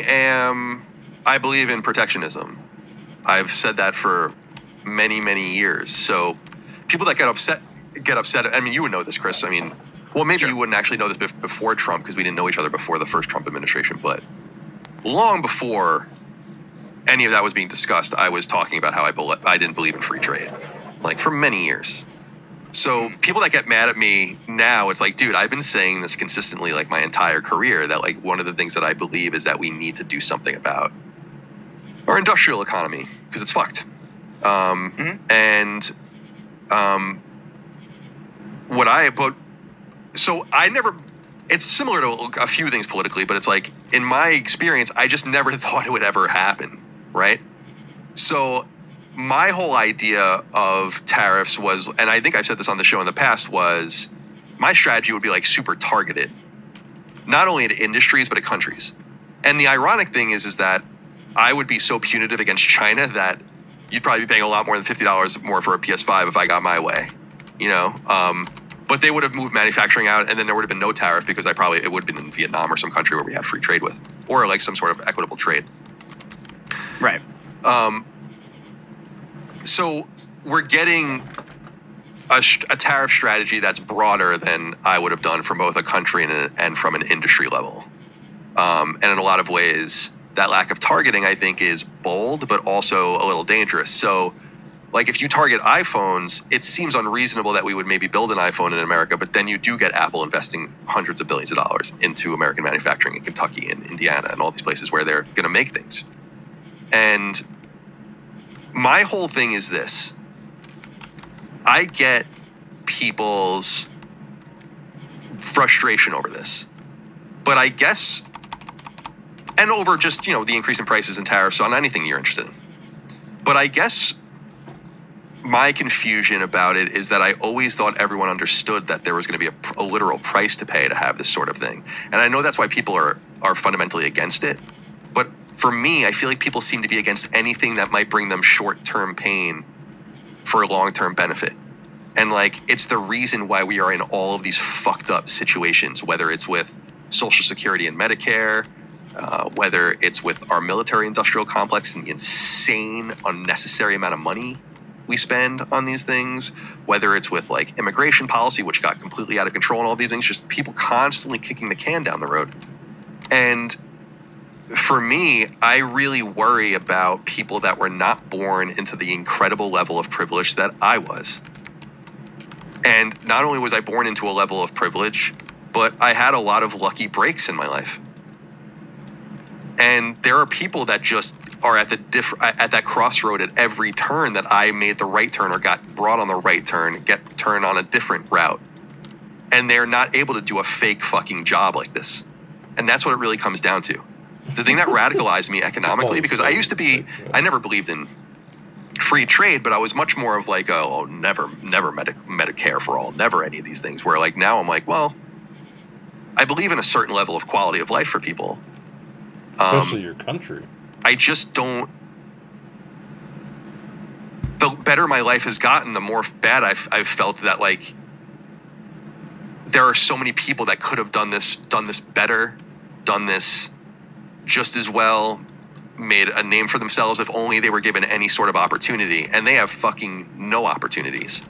I believe in protectionism. I've said that for many, many years. So people that get upset. I mean, you would know this, Chris. I mean, well, maybe you wouldn't actually know this before Trump because we didn't know each other before the first Trump administration. But long before any of that was being discussed, I was talking about how I didn't believe in free trade, like for many years. So people that get mad at me now, it's like, dude, I've been saying this consistently like my entire career, that like one of the things that I believe is that we need to do something about our industrial economy because it's fucked. It's similar to a few things politically, but it's like, in my experience, I just never thought it would ever happen, right? So my whole idea of tariffs was, and I think I've said this on the show in the past, was my strategy would be like super targeted, not only at industries, but at countries. And the ironic thing is that I would be so punitive against China that you'd probably be paying a lot more than $50 more for a PS5 if I got my way, you know? But they would have moved manufacturing out, and then there would have been no tariff because it would have been in Vietnam or some country where we had free trade with, or like some sort of equitable trade. Right. So we're getting a tariff strategy that's broader than I would have done from both a country and from an industry level. And in a lot of ways, that lack of targeting, I think, is bold, but also a little dangerous. So like if you target iPhones, it seems unreasonable that we would maybe build an iPhone in America, but then you do get Apple investing hundreds of billions of dollars into American manufacturing in Kentucky and Indiana and all these places where they're going to make things. And my whole thing is this. I get people's frustration over this, but I guess, and over just, you know, the increase in prices and tariffs on anything you're interested in. But I guess my confusion about it is that I always thought everyone understood that there was going to be a literal price to pay to have this sort of thing. And I know that's why people are fundamentally against it. But for me, I feel like people seem to be against anything that might bring them short-term pain for long-term benefit. And like, it's the reason why we are in all of these fucked up situations, whether it's with Social Security and Medicare, whether it's with our military industrial complex and the insane, unnecessary amount of money we spend on these things, whether it's with like immigration policy, which got completely out of control and all these things, just people constantly kicking the can down the road. And for me, I really worry about people that were not born into the incredible level of privilege that I was. And not only was I born into a level of privilege, but I had a lot of lucky breaks in my life. And there are people that just are at that crossroad at every turn that I made the right turn or got brought on the right turn, get turned on a different route. And they're not able to do a fake fucking job like this. And that's what it really comes down to. The thing that radicalized me economically, because I never believed in free trade, but I was much more of like, never Medicare for all, never any of these things, where like now I'm like, well, I believe in a certain level of quality of life for people. Especially your country. I just don't. The better my life has gotten, the more bad I've felt that like there are so many people that could have done this better, done this just as well, made a name for themselves if only they were given any sort of opportunity, and they have fucking no opportunities.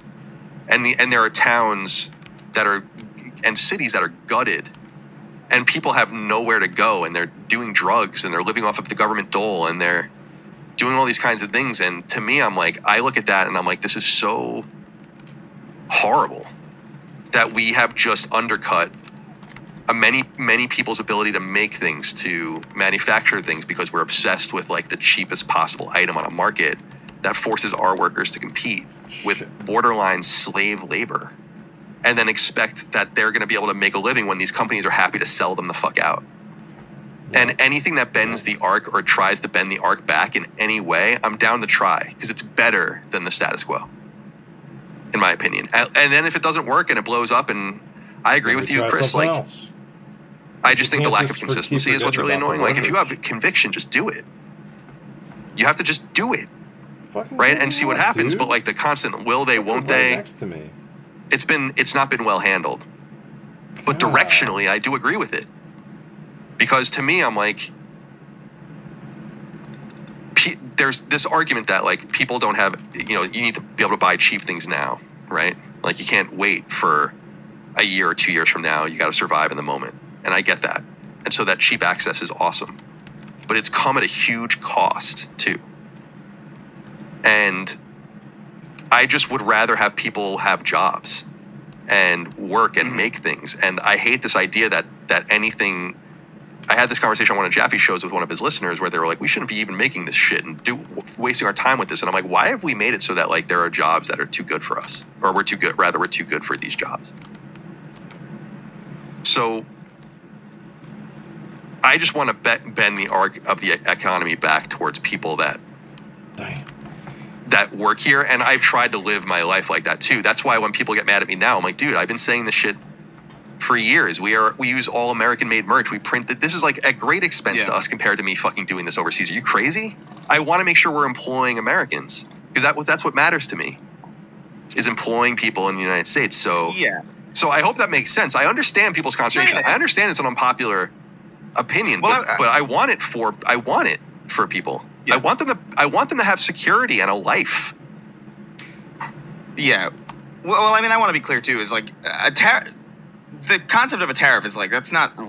And there are towns and cities that are gutted, and people have nowhere to go, and they're doing drugs, and they're living off of the government dole, and they're doing all these kinds of things. And to me, I'm like, I look at that and I'm like, this is so horrible that we have just undercut many people's ability to make things, to manufacture things, because we're obsessed with like the cheapest possible item on a market that forces our workers to compete with borderline slave labor, and then expect that they're going to be able to make a living when these companies are happy to sell them the fuck out. And anything that bends the arc or tries to bend the arc back in any way, I'm down to try, because it's better than the status quo, in my opinion. And then if it doesn't work and it blows up, and I agree with you, Chris, like, else. I just think the lack of consistency is what's really annoying. Like, if you have conviction, just do it. You have to just do it, right? And see what happens. But like the constant will they, won't they? Next to me. It's not been well handled. But directionally, I do agree with it. Because to me, I'm like, there's this argument that like people don't have, you need to be able to buy cheap things now, right? Like you can't wait for a year or 2 years from now. You got to survive in the moment. And I get that. And so that cheap access is awesome. But it's come at a huge cost too. And I just would rather have people have jobs and work and make things. And I hate this idea that anything. I had this conversation on one of Jaffe's shows with one of his listeners where they were like, we shouldn't be even making this shit and wasting our time with this. And I'm like, why have we made it so that like there are jobs that are too good for us, or we're too good for these jobs? So I just want to bend the arc of the economy back towards people that work here. And I've tried to live my life like that too. That's why when people get mad at me now, I'm like, dude, I've been saying this shit for years. We use all American made merch. We print that. This is like at great expense to us compared to me fucking doing this overseas. Are you crazy? I want to make sure we're employing Americans because that's what matters to me, is employing people in the United States. So So I hope that makes sense. I understand people's consternation. I understand it's an unpopular opinion, but I want it for people. I want them to have security and a life. Yeah. Well, I mean, I want to be clear too. Is like the concept of a tariff is like that's not real.